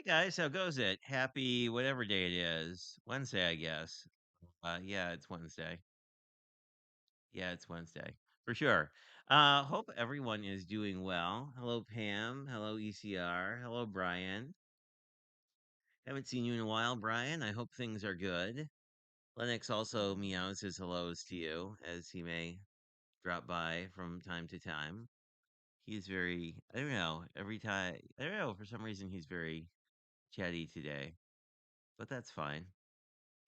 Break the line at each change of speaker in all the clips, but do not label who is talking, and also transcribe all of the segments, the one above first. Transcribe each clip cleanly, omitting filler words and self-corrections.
Hey guys, how goes it? Happy whatever day it is. Wednesday, I guess. Yeah, it's Wednesday. Yeah, it's Wednesday. For sure. Hope everyone is doing well. Hello, Pam. Hello, ECR. Hello, Brian. Haven't seen you in a while, Brian. I hope things are good. Lennox also meows his hellos to you as he may drop by from time to time. He's very, I don't know, every time, I don't know, for some reason he's very chatty today, but that's fine.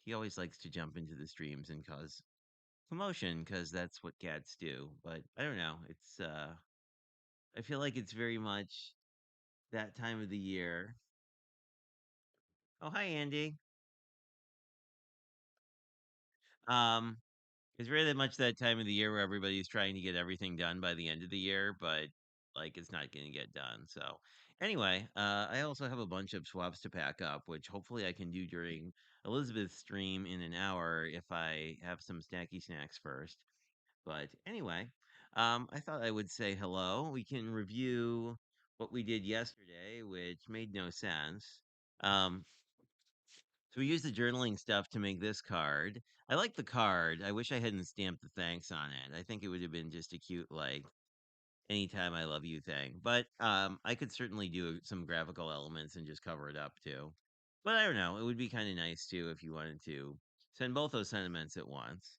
He always likes to jump into the streams and cause commotion because that's what cats do. But I don't know. I feel like it's very much that time of the year. Oh, hi, Andy. Um, it's very much that time of the year where everybody's trying to get everything done by the end of the year, but like it's not going to get done. So anyway, I also have a bunch of swaps to pack up, which hopefully I can do during Elizabeth's stream in an hour if I have some snacky snacks first. But anyway, I thought I would say hello. We can review what we did yesterday, which made no sense. Um, so we used the journaling stuff to make this card. I like the card. I wish I hadn't stamped the thanks on it. I think it would have been just a cute, like, anytime I love you thing. But I could certainly do some graphical elements and just cover it up too. But I don't know. It would be kind of nice too if you wanted to send both those sentiments at once.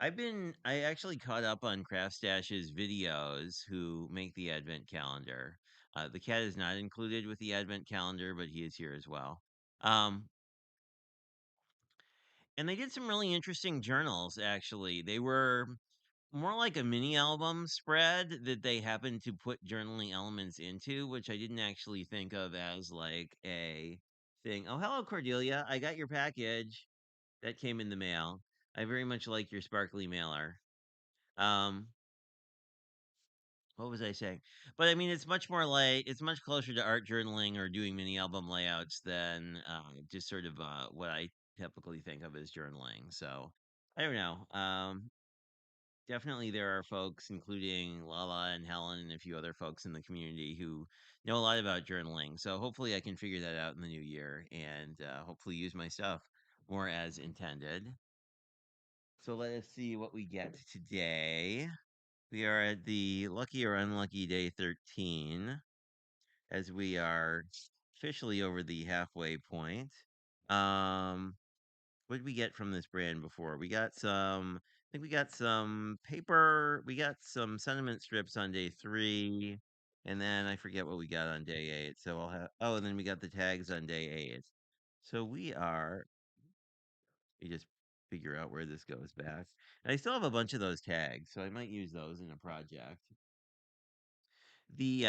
I actually caught up on Craft Stash's videos who make the Advent calendar. The cat is not included with the Advent calendar, but he is here as well. Um, and they did some really interesting journals, actually. They were more like a mini album spread that they happened to put journaling elements into, which I didn't actually think of as like a thing. Oh, hello, Cordelia. I got your package that came in the mail. I very much like your sparkly mailer. Um, what was I saying? But I mean, it's much closer to art journaling or doing mini album layouts than just sort of what I typically think of as journaling. So I don't know. Definitely there are folks, including Lala and Helen and a few other folks in the community who know a lot about journaling. So hopefully I can figure that out in the new year and hopefully use my stuff more as intended. So let us see what we get today. We are at the lucky or unlucky day 13 as we are officially over the halfway point. Um, what did we get from this brand before? I think we got some paper, we got some sentiment strips on day 3, and then I forget what we got on day 8. So I'll have, oh, and then we got the tags on day 8. So we just figure out where this goes back. And I still have a bunch of those tags, so I might use those in a project. The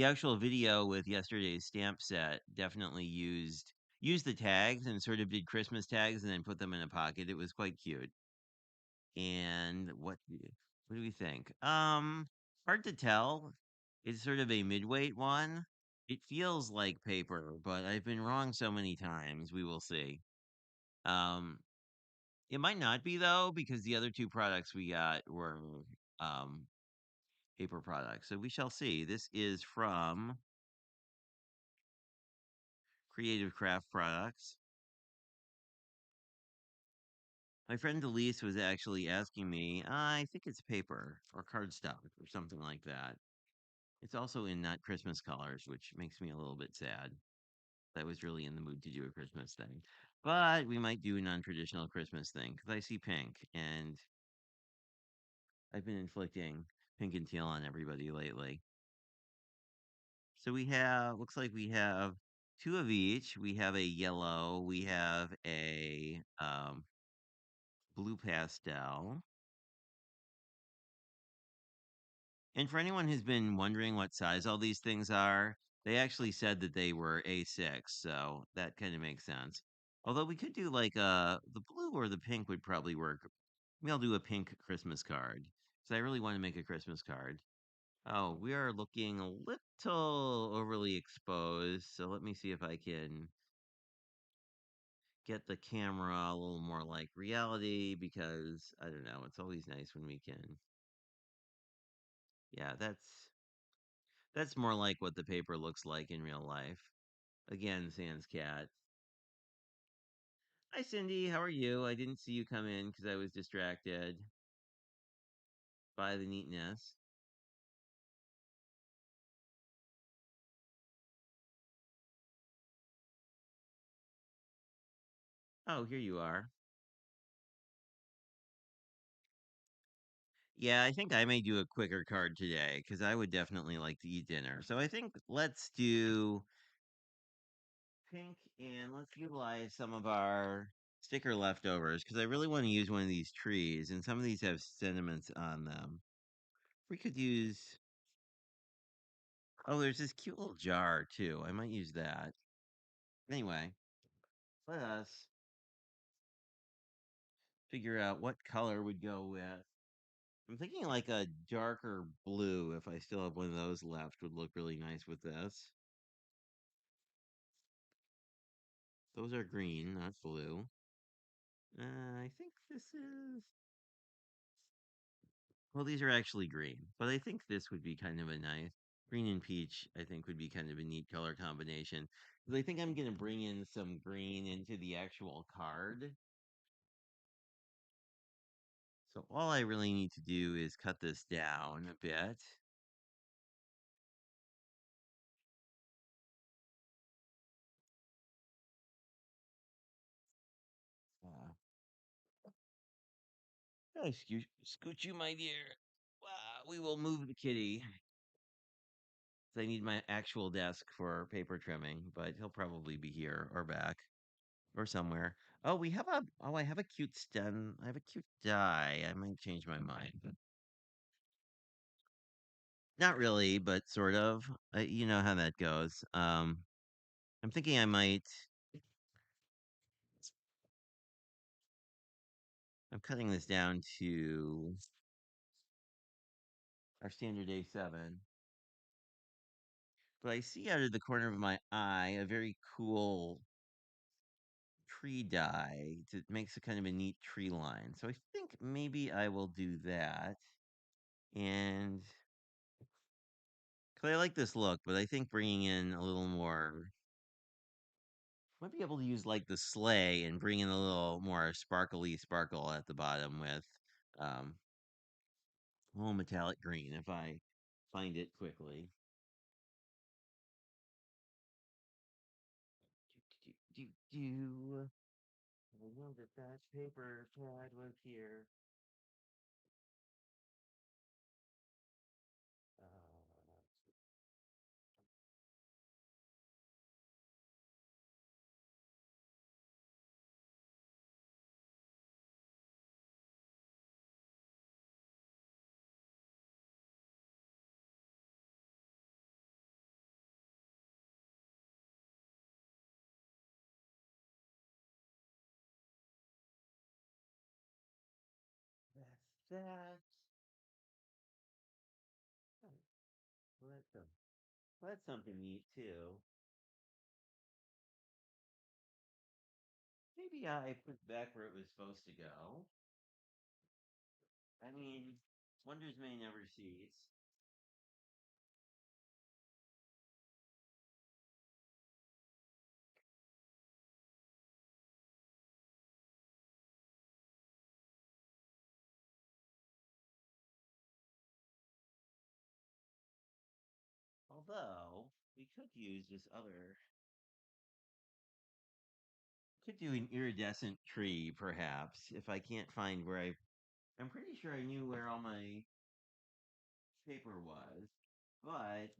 actual video with yesterday's stamp set definitely used the tags and sort of did Christmas tags and then put them in a pocket. It was quite cute. And what do we think? Hard to tell. It's sort of a midweight one. It feels like paper, but I've been wrong so many times. We will see. Um, it might not be though, because the other two products we got were um paper products. So we shall see. This is from Creative Craft Products. My friend Elise was actually asking me, I think it's paper or cardstock or something like that. It's also in not Christmas colors, which makes me a little bit sad. I was really in the mood to do a Christmas thing. But we might do a non traditional Christmas thing because I see pink and I've been inflicting pink and teal on everybody lately. So looks like we have two of each. We have a yellow, we have a blue pastel. And for anyone who's been wondering what size all these things are, they actually said that they were A6, so that kind of makes sense. Although we could do like the blue or the pink would probably work. Maybe I'll do a pink Christmas card because I really want to make a Christmas card. Oh, we are looking a little overly exposed, so let me see if I can get the camera a little more like reality because I don't know, it's always nice when we can. Yeah, that's more like what the paper looks like in real life. Again, sans cat. Hi, Cindy. How are you? I didn't see you come in because I was distracted by the neatness. Oh, here you are. Yeah, I think I may do a quicker card today because I would definitely like to eat dinner. So I think let's do pink and let's utilize some of our sticker leftovers because I really want to use one of these trees and some of these have sentiments on them. We could use, oh, there's this cute little jar too. I might use that. Anyway, let us figure out what color would go with. I'm thinking like a darker blue, if I still have one of those left, would look really nice with this. Those are green, not blue. I think this is. Well, these are actually green, but I think this would be kind of a nice green and peach. I think would be kind of a neat color combination. Because I think I'm going to bring in some green into the actual card. So all I really need to do is cut this down a bit. Uh, scoot you, my dear. We will move the kitty. I need my actual desk for paper trimming, but he'll probably be here or back or somewhere. I have a cute stem. I have a cute die. I might change my mind. Not really, but sort of. You know how that goes. I'm thinking I might. I'm cutting this down to our standard A7. But I see out of the corner of my eye a very cool tree die that makes a kind of a neat tree line. So I think maybe I will do that. And 'cause I like this look, but I think bringing in a little more, might be able to use like the sleigh and bring in a little more sparkly sparkle at the bottom with um, a little metallic green if I find it quickly. Do, do, do, do. I know that that paper pad was here. Uh, that's that. Oh, well, that's something neat too. Maybe I put back where it was supposed to go. I mean, wonders may never cease. Although, we could do an iridescent tree, perhaps, if I can't find where I'm pretty sure I knew where all my paper was, but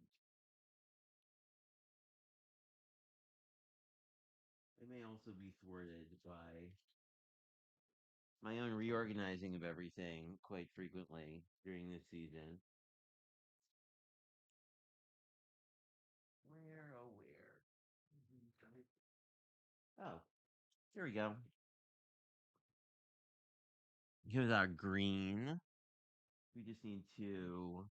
it may also be thwarted by my own reorganizing of everything quite frequently during this season. Where, oh, where? Oh, here we go. Here's our green. We just need to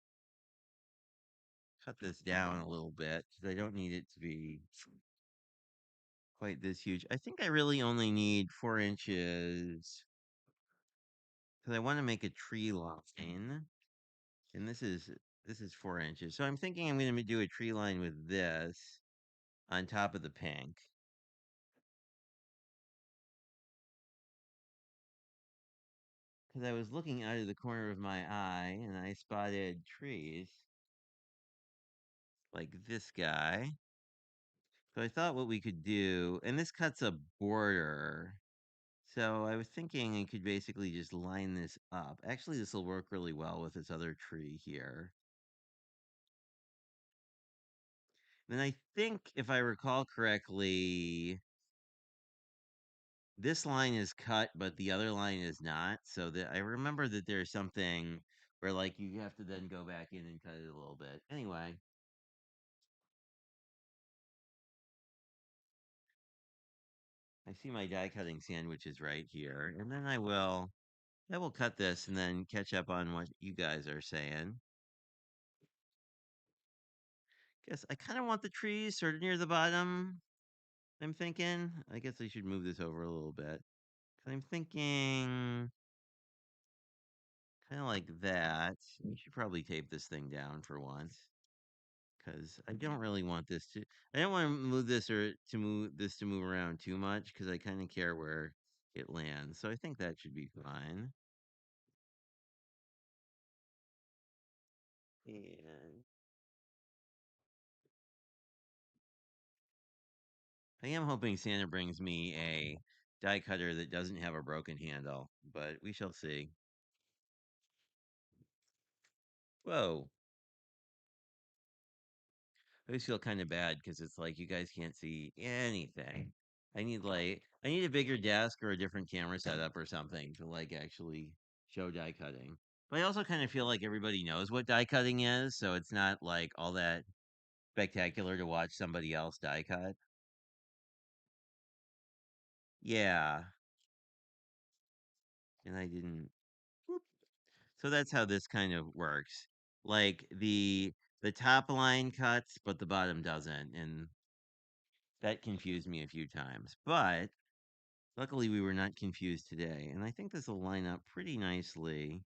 cut this down a little bit because I don't need it to be quite this huge. I think I really only need 4 inches because I want to make a tree line, and this is 4 inches. So I'm thinking I'm going to do a tree line with this. on top of the pink. Because I was looking out of the corner of my eye and I spotted trees like this guy. So I thought what we could do, and this cuts a border. So I was thinking I could basically just line this up. Actually, this will work really well with this other tree here. Then I think, if I recall correctly, this line is cut, but the other line is not. So that I remember that there's something where like you have to then go back in and cut it a little bit. Anyway, I see my die cutting sandwiches right here, and then I will cut this and then catch up on what you guys are saying. Guess I kind of want the trees sort of near the bottom. I'm thinking. I guess I should move this over a little bit. 'Cause I'm thinking kind of like that. We should probably tape this thing down for once. Because I don't really want this to. I don't want to move this or to move this to move around too much because I kind of care where it lands. So I think that should be fine. And I am hoping Santa brings me a die cutter that doesn't have a broken handle, but we shall see. Whoa. I always feel kind of bad because it's like you guys can't see anything. I need a bigger desk or a different camera setup or something to like actually show die cutting. But I also kind of feel like everybody knows what die cutting is, so it's not like all that spectacular to watch somebody else die cut. Yeah, and I didn't. So that's how this kind of works. Like the top line cuts, but the bottom doesn't, and that confused me a few times. But luckily, we were not confused today, and I think this will line up pretty nicely.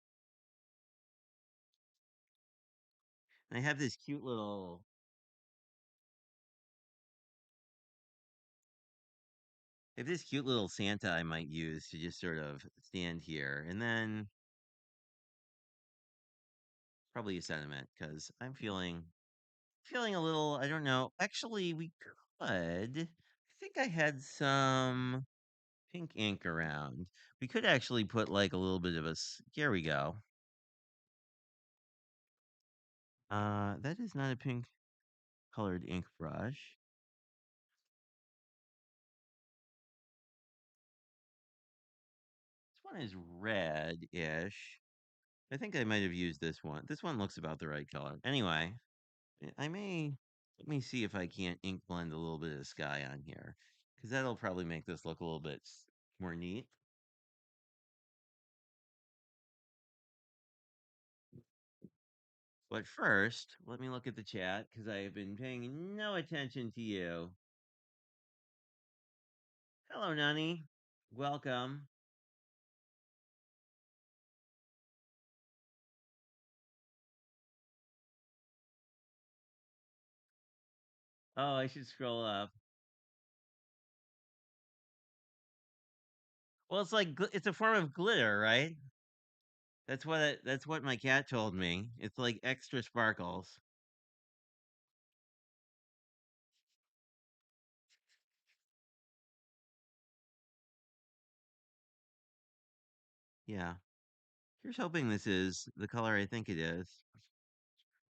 And I have this cute little, Santa I might use to just sort of stand here, and then probably a sentiment because I'm feeling a little. I don't know. Actually, we could. I think I had some pink ink around. We could actually put like a little bit of Here we go. That is not a pink colored ink brush. This one is red-ish. I think I might have used this one. This one looks about the right color. Anyway, I may let me see if I can't ink blend a little bit of sky on here because that'll probably make this look a little bit more neat. But first, let me look at the chat because I have been paying no attention to you. Hello, Nunny. Welcome. Oh, I should scroll up. Well, it's like it's a form of glitter, right? That's what my cat told me. It's like extra sparkles. Yeah. Here's hoping this is the color I think it is.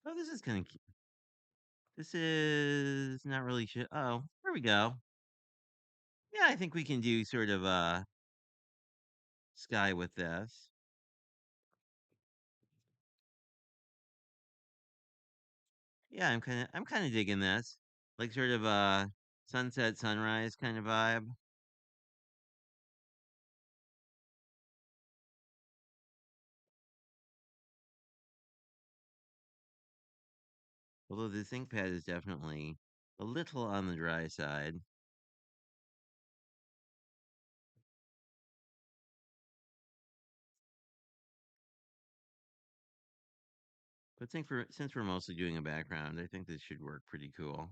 Oh, this is kind of cute. This is not really sure. Oh, there we go. Yeah, I think we can do sort of sky with this. Yeah, I'm kind of digging this. Like sort of sunset sunrise kind of vibe. Although the ThinkPad is definitely a little on the dry side. But since we're mostly doing a background, I think this should work pretty cool.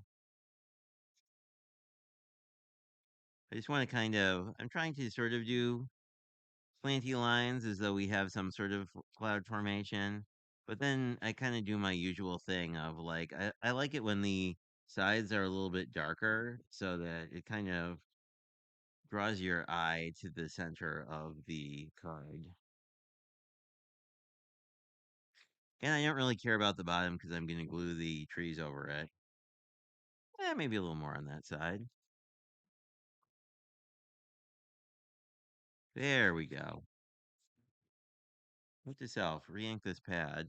I just want to I'm trying to sort of do slanty lines as though we have some sort of cloud formation. But then I kind of do my usual thing of like, I like it when the sides are a little bit darker so that it kind of draws your eye to the center of the card. And I don't really care about the bottom because I'm going to glue the trees over it. Maybe a little more on that side. There we go. Note to self, re-ink this pad.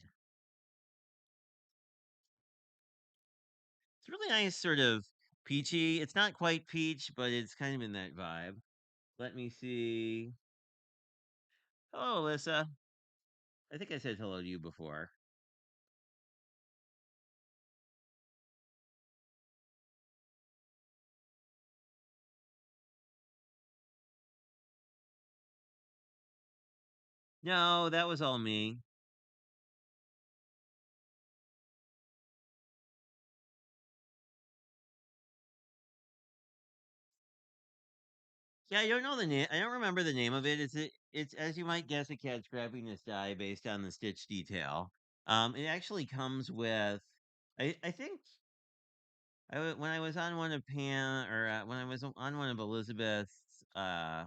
It's really nice, sort of peachy. It's not quite peach, but it's kind of in that vibe. Let me see. Hello, Alyssa. I think I said hello to you before. No, that was all me. Yeah, I don't know the name. I don't remember the name of it. It's as you might guess, a cat scrapping this die based on the stitch detail. It actually comes with. I think when I was on one of Pam or when I was on one of Elizabeth's uh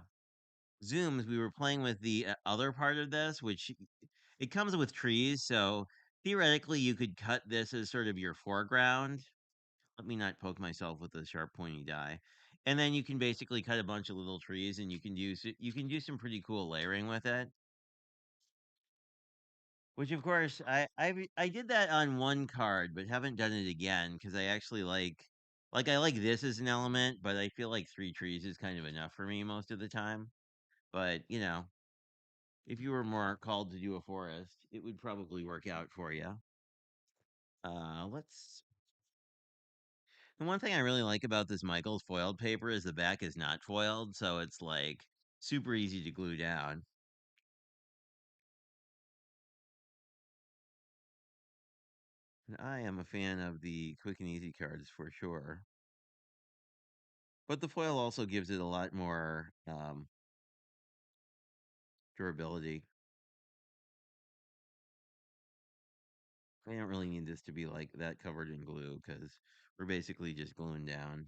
Zooms, we were playing with the other part of this, which it comes with trees. So theoretically, you could cut this as sort of your foreground. Let me not poke myself with a sharp, pointy die. And then you can basically cut a bunch of little trees, and you can do some pretty cool layering with it. Which, of course, I did that on one card, but haven't done it again because I actually I like this as an element, but I feel like three trees is kind of enough for me most of the time. But if you were more called to do a forest, it would probably work out for you. Let's. The one thing I really like about this Michaels foiled paper is the back is not foiled, so it's like super easy to glue down. And I am a fan of the quick and easy cards for sure. But the foil also gives it a lot more durability. I don't really need this to be like that covered in glue because we're basically just gluing down.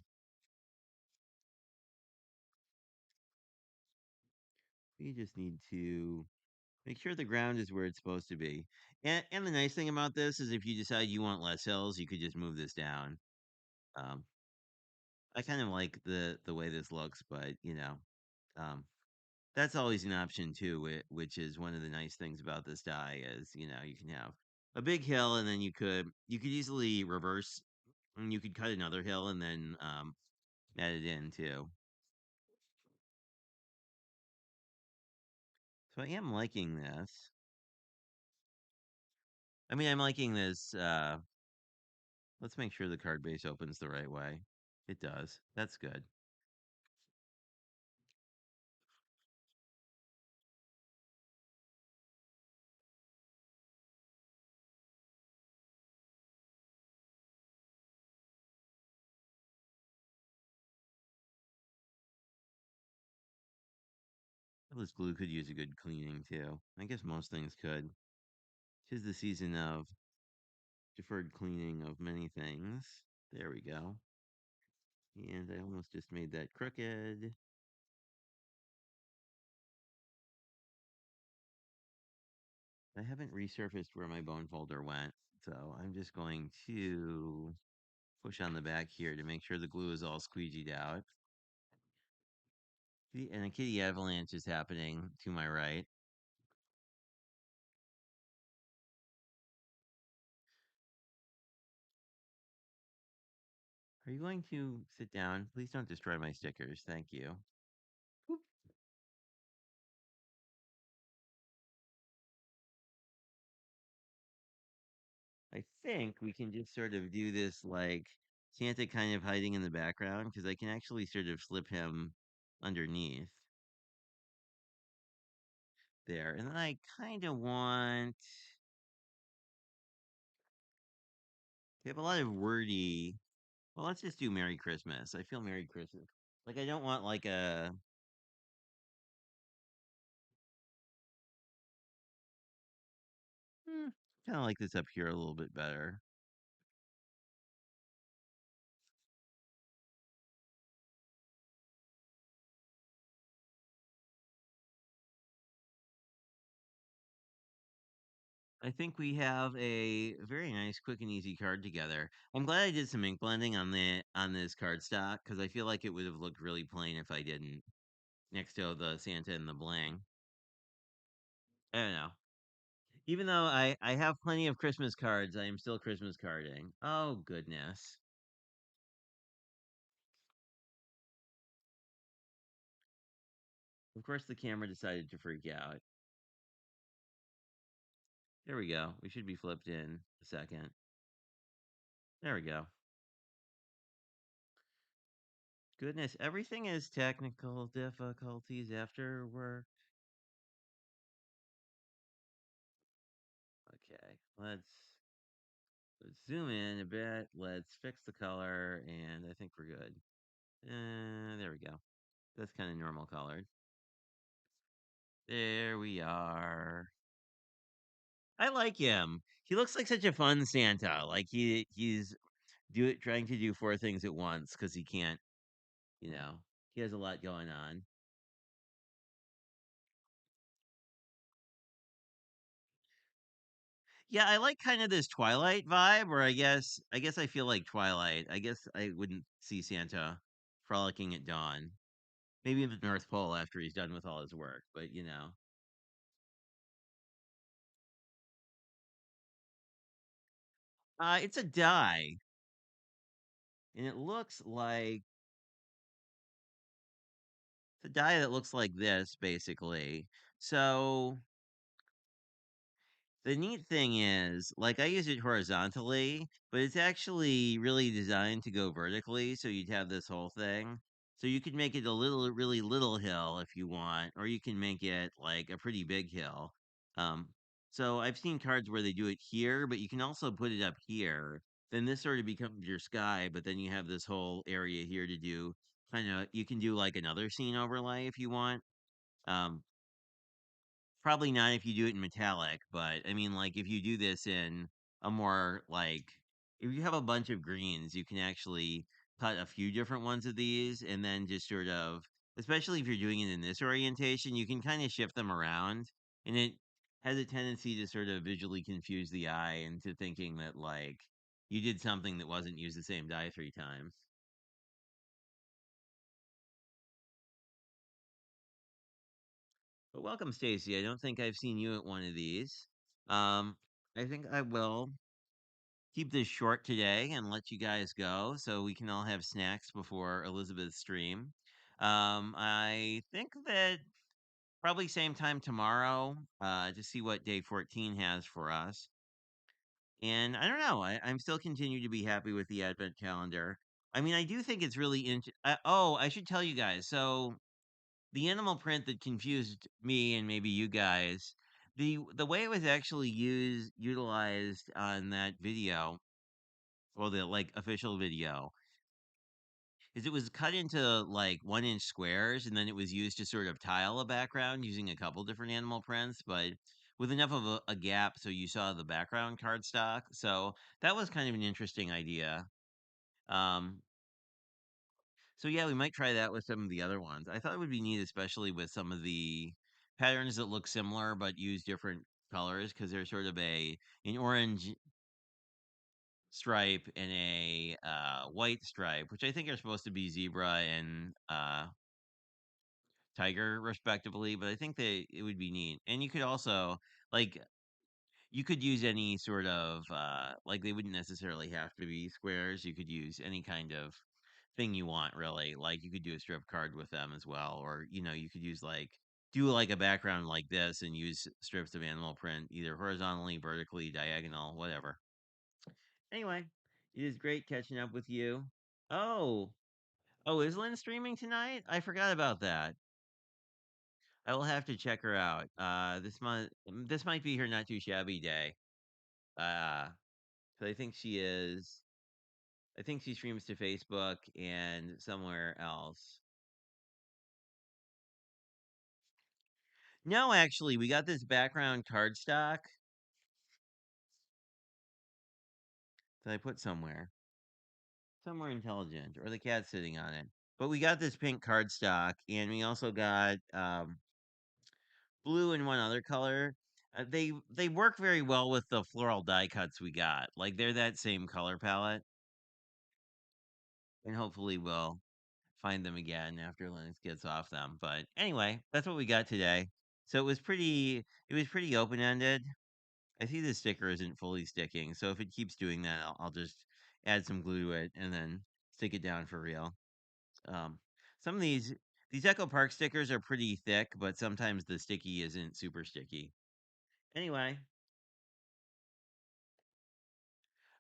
We just need to make sure the ground is where it's supposed to be. And the nice thing about this is if you decide you want less hills, you could just move this down. Um, I kind of like the way this looks, but um, that's always an option too, which is one of the nice things about this die is you can have a big hill and then you could easily reverse and you could cut another hill and then add it in too. So I am liking this. I mean, I'm liking this. Let's make sure the card base opens the right way. It does. That's good. This glue could use a good cleaning too. I guess most things could. 'Tis the season of deferred cleaning of many things. There we go. And I almost just made that crooked. I haven't resurfaced where my bone folder went, so I'm just going to push on the back here to make sure the glue is all squeegeed out. And a kitty avalanche is happening to my right. Are you going to sit down? Please don't destroy my stickers. Thank you. I think we can just sort of do this like Santa kind of hiding in the background because I can actually sort of slip him underneath there. And then I kind of want. We have a lot of wordy. Well, let's just do Merry Christmas. I feel Merry Christmas. Like I don't want like a kind of like this up here a little bit better. I think we have a very nice, quick and easy card together. I'm glad I did some ink blending on this cardstock because I feel like it would have looked really plain if I didn't. Next to the Santa and the bling. I don't know. Even though I have plenty of Christmas cards, I am still Christmas carding. Oh goodness. Of course, the camera decided to freak out. There we go. We should be flipped in a second. There we go. Goodness, everything is technical difficulties after work. Okay, let's zoom in a bit. Let's fix the color, and I think we're good. There we go. That's kind of normal colored. There we are. I like him. He looks like such a fun Santa. Like he's trying to do four things at once because he can't. You know, he has a lot going on. Yeah, I like kind of this Twilight vibe, or I guess I feel like Twilight. I guess I wouldn't see Santa frolicking at dawn. Maybe in the North Pole after he's done with all his work, but it's a die, and it looks like it's a die that looks like this, basically. So the neat thing is, like, I use it horizontally, but it's actually really designed to go vertically. So you'd have this whole thing. So you could make it a little, really little hill if you want, or you can make it like a pretty big hill. Um, so I've seen cards where they do it here, but you can also put it up here. Then this sort of becomes your sky, but then you have this whole area here to do kind of, you can do like another scene overlay if you want. Um, Probably not if you do it in metallic, but I mean, like, if you do this in a more like, if you have a bunch of greens, you can actually cut a few different ones of these and then just sort of, especially if you're doing it in this orientation, you can kind of shift them around. And it has a tendency to sort of visually confuse the eye into thinking that, like, you did something that wasn't use the same die three times. But welcome, Stacy. I don't think I've seen you at one of these. Um, I think I will keep this short today and let you guys go so we can all have snacks before Elizabeth's stream. I think that probably same time tomorrow to see what day 14 has for us. And I don't know. I'm still continue to be happy with the Advent calendar. I mean, I do think it's really oh, I should tell you guys. So the animal print that confused me and maybe you guys, the way it was actually utilized on that video, well, the like official video, is it was cut into like 1 inch squares and then it was used to sort of tile a background using a couple different animal prints, but with enough of a gap so you saw the background cardstock. So that was kind of an interesting idea. Um, so yeah, we might try that with some of the other ones. I thought it would be neat, especially with some of the patterns that look similar but use different colors because they're sort of an orange stripe and a white stripe, which I think are supposed to be zebra and tiger, respectively. But I think they it would be neat, and you could also like you could use any sort of like they wouldn't necessarily have to be squares. You could use any kind of thing you want, really. Like you could do a strip card with them as well, or you could use like do like a background like this and use strips of animal print either horizontally, vertically, diagonal, whatever. Anyway, it is great catching up with you. Oh, oh, is Lynn streaming tonight? I forgot about that. I will have to check her out. This might be her not too shabby day. Uh, 'Cause I think she is. I think she streams to Facebook and somewhere else. No, actually, we got this background cardstock that I put somewhere intelligent, or the cat's sitting on it. But we got this pink cardstock, and we also got blue and one other color. They work very well with the floral die cuts we got. Like they're that same color palette, and hopefully we'll find them again after Linux gets off them. But anyway, that's what we got today. So it was pretty open ended. I see the sticker isn't fully sticking, so if it keeps doing that, I'll just add some glue to it and then stick it down for real. Um, some of these Echo Park stickers are pretty thick, but sometimes the sticky isn't super sticky. Anyway,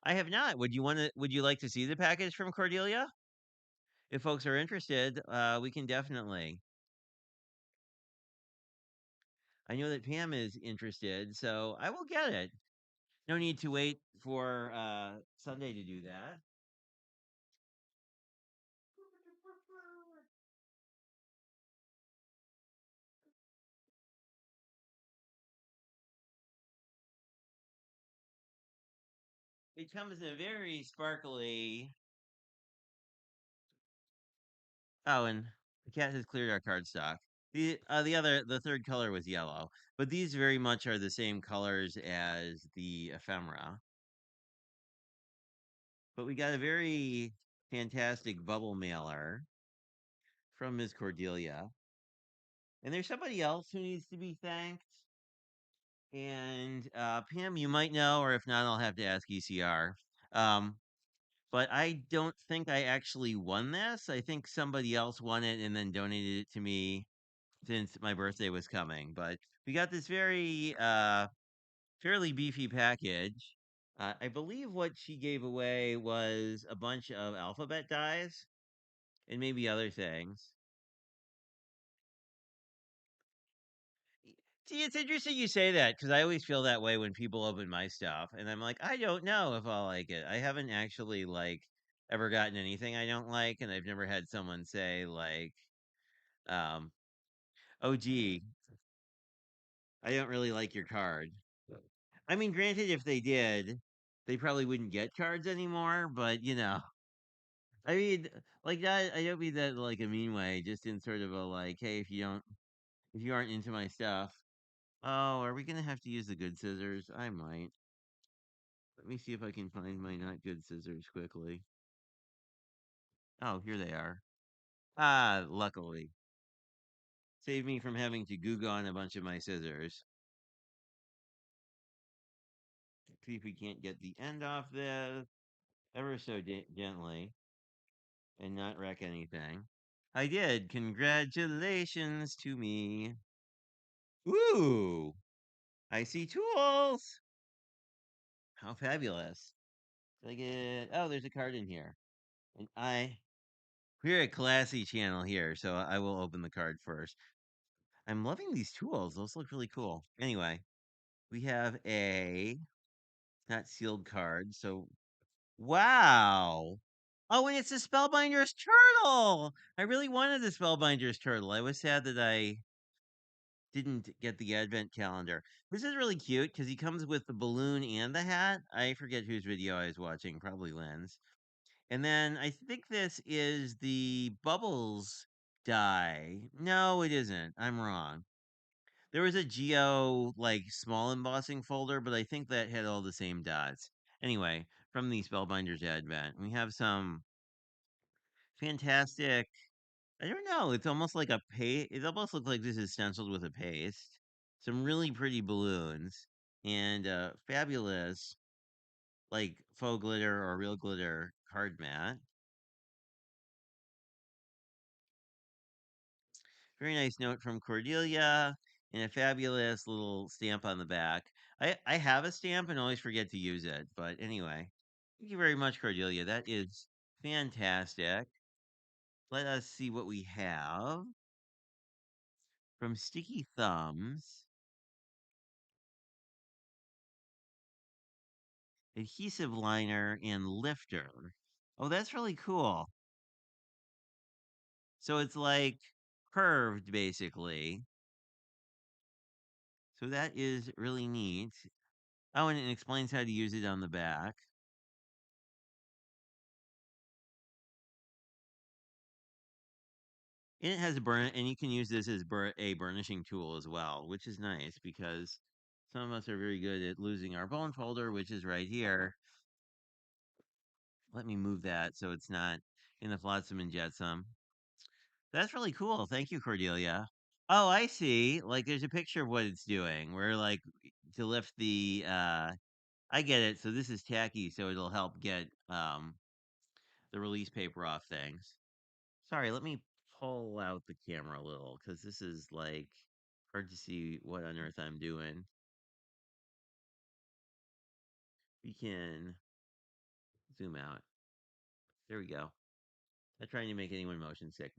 I have not. Would you like to see the package from Cordelia? If folks are interested, we can definitely. I know that Pam is interested, so I will get it. No need to wait for Sunday to do that. It comes in a very sparkly. Oh, and the cat has cleared our cardstock. The third color was yellow, but these very much are the same colors as the ephemera. But we got a very fantastic bubble mailer from Ms. Cordelia, and there's somebody else who needs to be thanked. And Pam, you might know, or if not, I'll have to ask ECR. Um, but I don't think I actually won this. I think somebody else won it and then donated it to me since my birthday was coming. But we got this very fairly beefy package. I believe what she gave away was a bunch of alphabet dies and maybe other things. See, it's interesting you say that because I always feel that way when people open my stuff, and I'm like, I don't know if I'll like it. I haven't actually ever gotten anything I don't like, and I've never had someone say um, "Oh, gee, I don't really like your card." I mean, granted, if they did, they probably wouldn't get cards anymore. But I mean, like that. I don't mean that in, like a mean way, just in sort of a like, hey, if you aren't into my stuff, oh, are we gonna have to use the good scissors? I might. Let me see if I can find my not good scissors quickly. Oh, here they are. Ah, luckily. Save me from having to Google on a bunch of my scissors. See if we can't get the end off this ever so gently and not wreck anything. I did. Congratulations to me. Ooh, I see tools. How fabulous. Did I get? Oh, there's a card in here. And we're a classy channel here, so I will open the card first. I'm loving these tools. Those look really cool. Anyway, we have a not sealed card. So, wow. Oh, and it's the Spellbinder's turtle. I really wanted the Spellbinder's turtle. I was sad that I didn't get the advent calendar. This is really cute because he comes with the balloon and the hat. I forget whose video I was watching, probably Lynn's. And then I think this is the bubbles die. No, it isn't. I'm wrong. There was a Geo small embossing folder, but I think that had all the same dots. Anyway, from the Spellbinders Advent, we have some fantastic. I don't know. It's almost like a paste. It almost looks like this is stenciled with a paste. Some really pretty balloons and fabulous faux glitter or real glitter card mat. Very nice note from Cordelia and a fabulous little stamp on the back. I have a stamp and always forget to use it. But anyway, thank you very much, Cordelia. That is fantastic. Let us see what we have from Sticky Thumbs. Adhesive liner and lifter. Oh, that's really cool. So it's like curved basically. So that is really neat. Oh, and it explains how to use it on the back. And it has a burn, and you can use this as a burnishing tool as well, which is nice because some of us are very good at losing our bone folder, which is right here. Let me move that so it's not in the flotsam and jetsam. That's really cool. Thank you, Cordelia. Oh, I see. Like there's a picture of what it's doing. Where like to lift the I get it. So this is tacky, so it'll help get the release paper off things. Sorry, let me pull out the camera a little because this is like hard to see what on earth I'm doing. We can zoom out. There we go. Not trying to make anyone motion sick.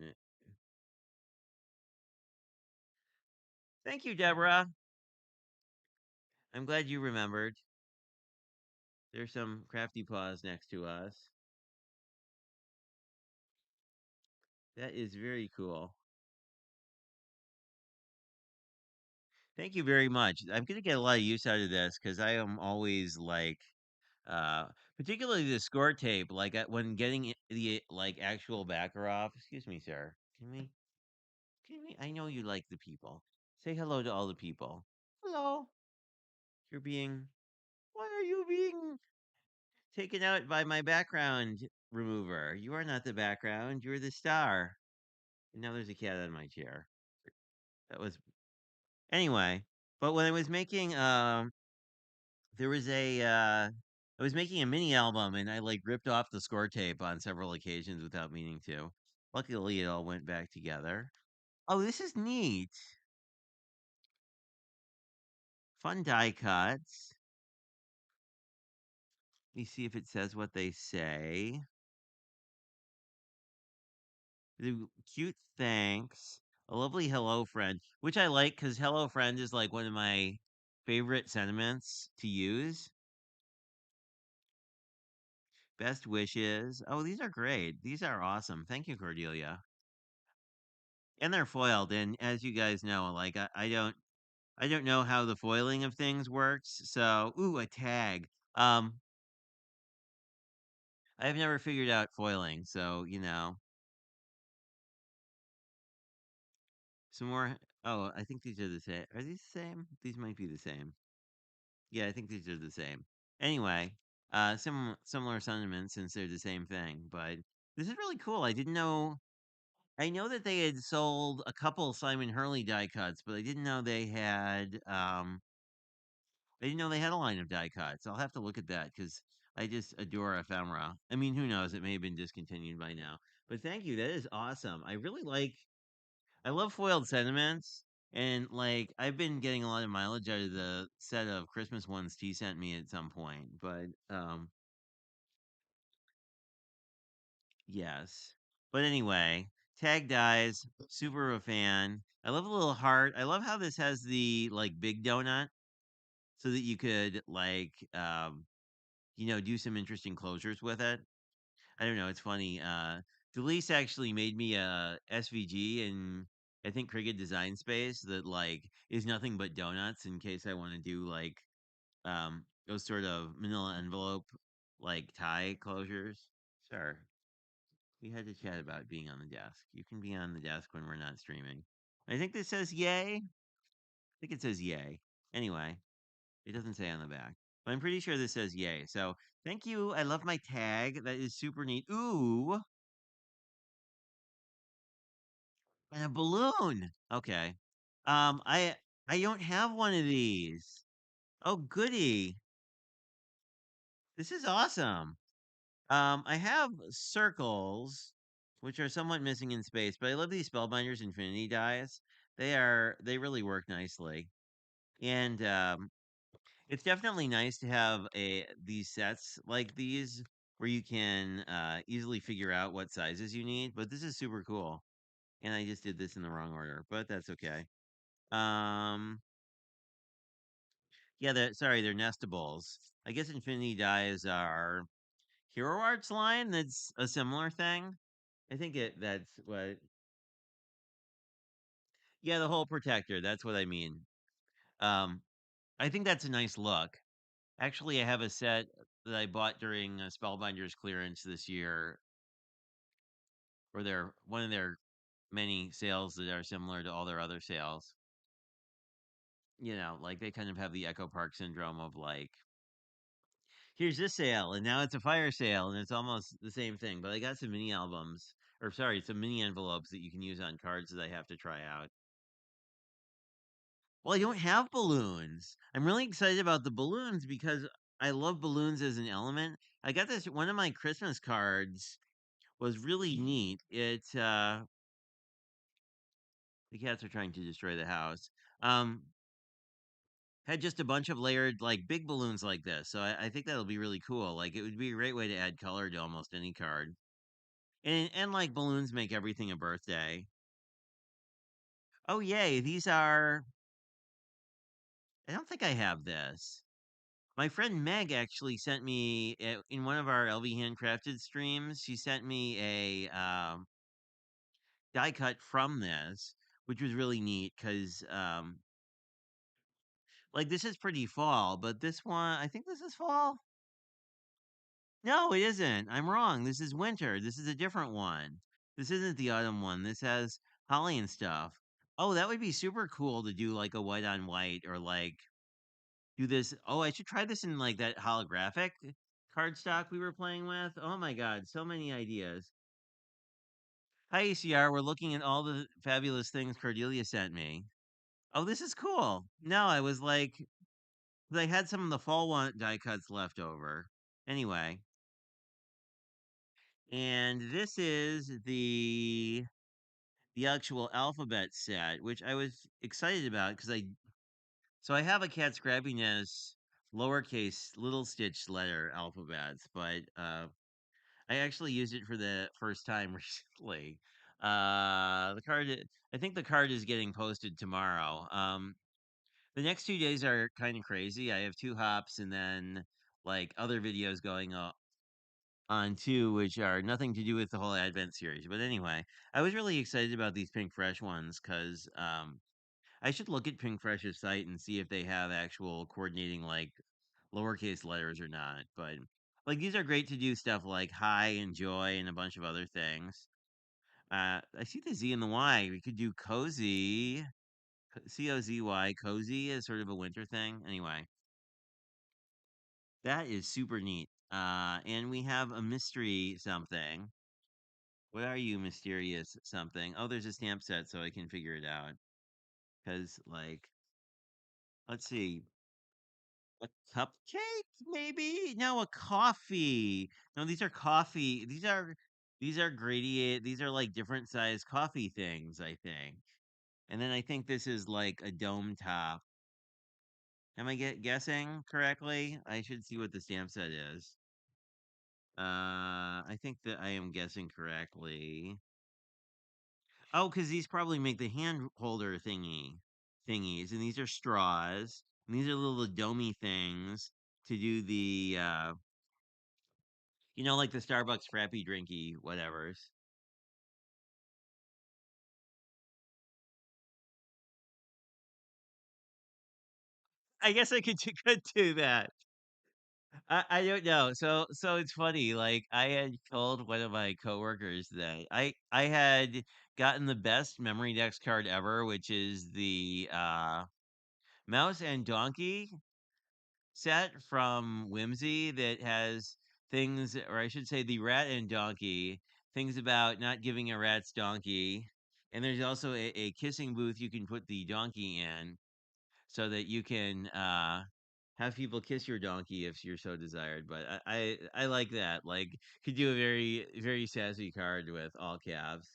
Thank you, Deborah. I'm glad you remembered. There's some crafty paws next to us. That is very cool. Thank you very much. I'm gonna get a lot of use out of this because I am always like, uh, particularly the score tape. Like when getting the like actual backer off. Excuse me, sir. Can we? Can we? I know you like the people. Say hello to all the people. Hello. You're being. Why are you being taken out by my background remover? You are not the background. You're the star. And now there's a cat on my chair. That was anyway. But when I was making there was a I was making a mini album and I like ripped off the score tape on several occasions without meaning to. Luckily it all went back together. Oh, this is neat. Fun die cuts. Let me see if it says what they say. The cute thanks. A lovely hello friend, which I like because hello friend is like one of my favorite sentiments to use. Best wishes. Oh, these are great. These are awesome. Thank you, Cordelia. And they're foiled. And as you guys know, like I don't know how the foiling of things works. So, ooh, a tag. I've never figured out foiling. So, some more. Oh, I think these are the same. Are these the same? These might be the same. Yeah, I think these are the same. Anyway, similar sentiments since they're the same thing. But this is really cool. I didn't know. I know that they had sold a couple Simon Hurley die cuts, but I didn't know they had a line of die cuts. I'll have to look at that because I just adore ephemera. I mean, who knows? It may have been discontinued by now. But thank you. That is awesome. I love foiled sentiments. And like, I've been getting a lot of mileage out of the set of Christmas ones T sent me at some point. But yes. But anyway, tag dies. Super a fan. I love the little heart. I love how this has the like big donut so that you could like do some interesting closures with it. I don't know, it's funny. Delise actually made me a SVG in I think Cricut Design Space that like is nothing but donuts in case I want to do like those sort of manila envelope like tie closures. Sure. We had to chat about being on the desk. You can be on the desk when we're not streaming. I think this says yay. I think it says yay. Anyway, it doesn't say on the back, but I'm pretty sure this says yay. So thank you. I love my tag. That is super neat. Ooh, and a balloon. Okay. I don't have one of these. Oh goody. This is awesome. I have circles, which are somewhat missing in space, but I love these Spellbinders Infinity dies. They really work nicely. And it's definitely nice to have a these sets like these where you can easily figure out what sizes you need. But this is super cool, and I just did this in the wrong order, but that's okay. Um, yeah, they're nestables. I guess Infinity Dies are Hero Arts line. That's a similar thing. I think that's what. Yeah, the whole protector. That's what I mean. Um, I think that's a nice look. Actually, I have a set that I bought during Spellbinders clearance this year, or their one of their many sales that are similar to all their other sales. Like they kind of have the Echo Park syndrome of like, here's this sale, and now it's a fire sale, and it's almost the same thing. But I got some mini albums, or sorry, some mini envelopes that you can use on cards that I have to try out. Well, I don't have balloons. I'm really excited about the balloons because I love balloons as an element. I got this one of my Christmas cards was really neat. The cats are trying to destroy the house. Um had just a bunch of layered like big balloons like this. So I think that'll be really cool. Like it would be a great way to add color to almost any card. And like balloons make everything a birthday. Oh yay, these are I don't think I have this. My friend Meg actually sent me in one of our LV handcrafted streams. She sent me a die cut from this, which was really neat because like this is pretty fall, but this one I think this is fall. No, it isn't. I'm wrong. This is winter. This is a different one. This isn't the autumn one. This has holly and stuff. Oh, that would be super cool to do like a white on white or like do this. Oh, I should try this in like that holographic cardstock we were playing with. Oh my god, so many ideas. Hi ECR, we're looking at all the fabulous things Cordelia sent me. Oh, this is cool. No, I was like they had some of the fall one die cuts left over. Anyway, and this is the actual alphabet set, which I was excited about because I have a cat scrappiness lowercase little stitch letter alphabets, but I actually used it for the first time recently. I think the card is getting posted tomorrow. The next 2 days are kind of crazy. I have two hops and then like other videos going on too, which are nothing to do with the whole Advent series. But anyway, I was really excited about these Pink Fresh ones because I should look at Pink Fresh's site and see if they have actual coordinating like lowercase letters or not. But like these are great to do stuff like hi and joy and a bunch of other things. I see the Z and the Y. We could do cozy, COZY, cozy is sort of a winter thing. Anyway, that is super neat. And we have a mystery something. What are you, mysterious something? Oh, there's a stamp set, so I can figure it out. Because, like, let's see, a cupcake, maybe? No, a coffee. No, these are coffee. These are gradient. These are like different size coffee things, I think. And then I think this is like a dome top. Am I guessing correctly? I should see what the stamp set is. I think that I am guessing correctly. Oh, because these probably make the hand holder thingies, and these are straws, and these are little domey things to do the like the Starbucks Frappy Drinky whatevers. I guess I could do that. I don't know. So it's funny. Like I had told one of my coworkers that I had gotten the best memory dex card ever, which is the mouse and donkey set from Whimsy that has things, or I should say, the rat and donkey things about not giving a rat's donkey. And there's also a kissing booth you can put the donkey in so that you can have people kiss your donkey if you're so desired. But I like that. Like, could do a very, very sassy card with all calves.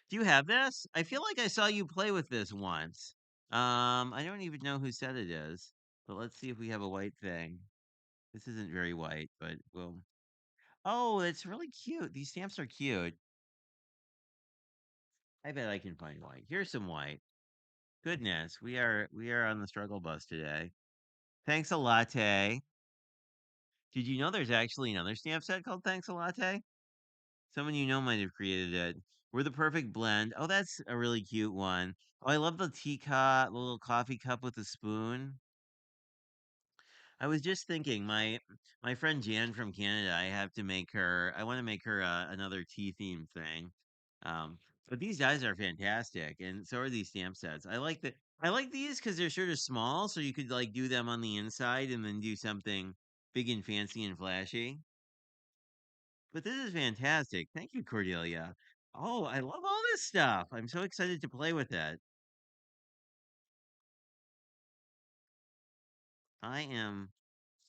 Do you have this? I feel like I saw you play with this once. I don't even know who said it is, but let's see if we have a white thing. This isn't very white, but well. Oh, it's really cute. These stamps are cute. I bet I can find white. Here's some white. Goodness, we are on the struggle bus today. Thanks a latte. Did you know there's actually another stamp set called Thanks a Latte? Someone you know might have created it. We're the perfect blend. Oh, that's a really cute one. Oh, I love the teacup, the little coffee cup with a spoon. I was just thinking, my friend Jan from Canada, I have to make her. I want to make her another tea theme thing. Um, but these guys are fantastic, and so are these stamp sets. I like these because they're sort of small, so you could like do them on the inside and then do something big and fancy and flashy. But this is fantastic. Thank you, Cordelia. Oh, I love all this stuff. I'm so excited to play with it. I am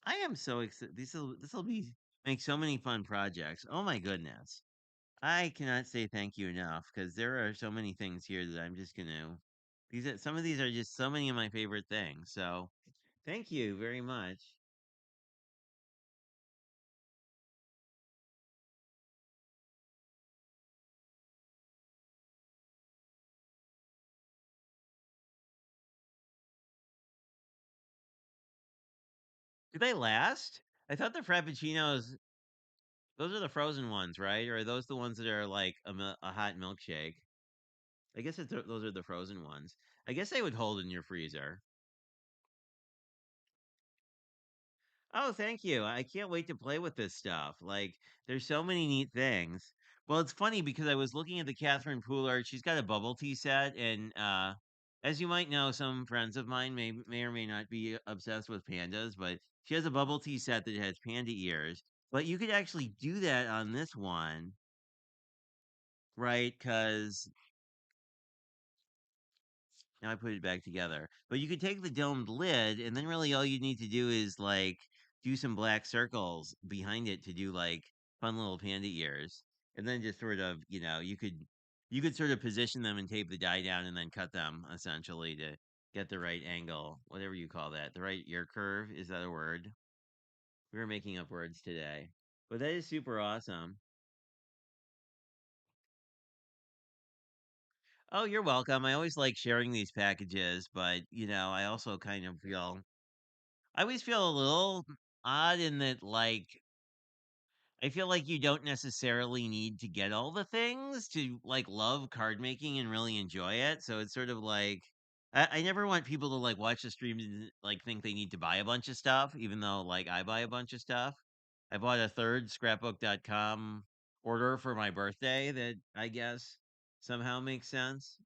I am so excited. This will be make so many fun projects. Oh my goodness. I cannot say thank you enough because there are so many things here that I'm just gonna some of these are just so many of my favorite things. So thank you very much. Do they last? I thought the Frappuccinos, those are the frozen ones, right? Or are those the ones that are like a hot milkshake? I guess those are the frozen ones. I guess they would hold in your freezer. Oh, thank you. I can't wait to play with this stuff. Like, there's so many neat things. Well, it's funny because I was looking at the Catherine Pooler. She's got a bubble tea set, and as you might know, some friends of mine may or may not be obsessed with pandas, but she has a bubble tea set that has panda ears. But you could actually do that on this one, right? Because now I put it back together. But you could take the domed lid, and then really all you need to do is like do some black circles behind it to do like fun little panda ears. And then just sort of, you could sort of position them and tape the die down and then cut them essentially to get the right angle, whatever you call that. The right ear curve, is that a word? We were making up words today. But that is super awesome. Oh, you're welcome. I always like sharing these packages, but I also kind of feel I always feel a little odd in that, like, I feel like you don't necessarily need to get all the things to like love card making and really enjoy it. So it's sort of like I never want people to like watch the stream and like think they need to buy a bunch of stuff, even though like I buy a bunch of stuff. I bought a third scrapbook.com order for my birthday that I guess somehow makes sense.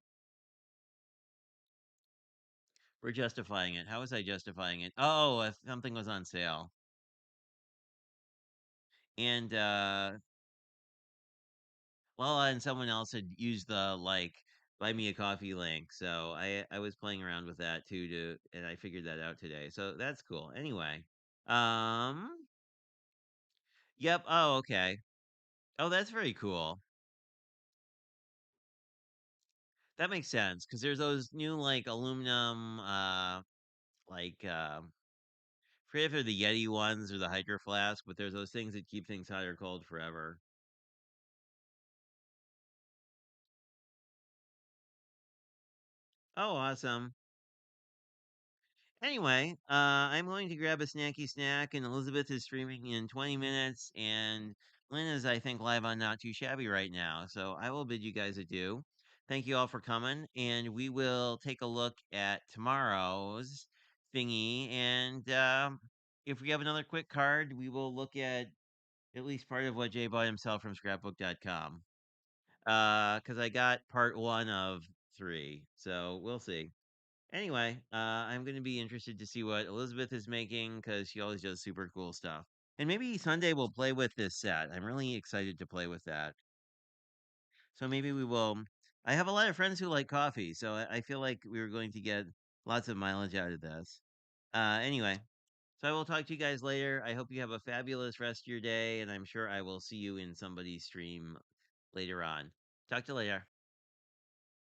We're justifying it. How was I justifying it? Oh, something was on sale. And well, and someone else had used the like buy me a coffee link. So I was playing around with that too and I figured that out today. So that's cool. Anyway. Um yep. Oh, okay. Oh, that's very cool. That makes sense because there's those new like aluminum like forget if they're the Yeti ones or the Hydro Flask, but there's those things that keep things hot or cold forever. Oh, awesome. Anyway, I'm going to grab a snacky snack, and Elizabeth is streaming in 20 minutes, and Lynn is, I think, live on Not Too Shabby right now. So I will bid you guys adieu. Thank you all for coming, and we will take a look at tomorrow's thingy. And if we have another quick card, we will look at least part of what Jay bought himself from scrapbook.com. Because I got part one of three, so we'll see. Anyway, I'm going to be interested to see what Elizabeth is making because she always does super cool stuff. And maybe Sunday we'll play with this set. I'm really excited to play with that. So maybe we will. I have a lot of friends who like coffee, so I feel like we are going to get lots of mileage out of this. Anyway, so I will talk to you guys later. I hope you have a fabulous rest of your day, and I'm sure I will see you in somebody's stream later on. Talk to you later.